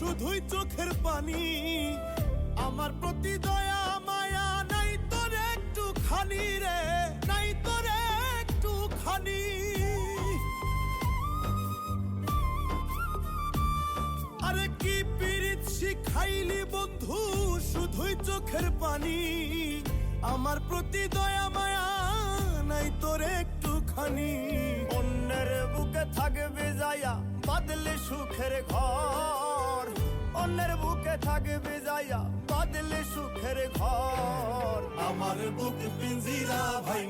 শুধুই চোখের পানি। আমার প্রতি দয়া মায়া নাই তোর একটু খানি রে, নাই তোর একটু খানি। আরে কি পীড়িত শিখাইলি বন্ধু শুধুই চোখের পানি। আমার প্রতি দয়া মায়া নাই তোর একটু খানি। অন্যের বুকে থাকবে যায়া বাদলে সুখের ঘর, অন্যের বুকে থাকবে যায়া বাদলে সুখের ঘর। আমার বুক পিঞ্জিরা ভাই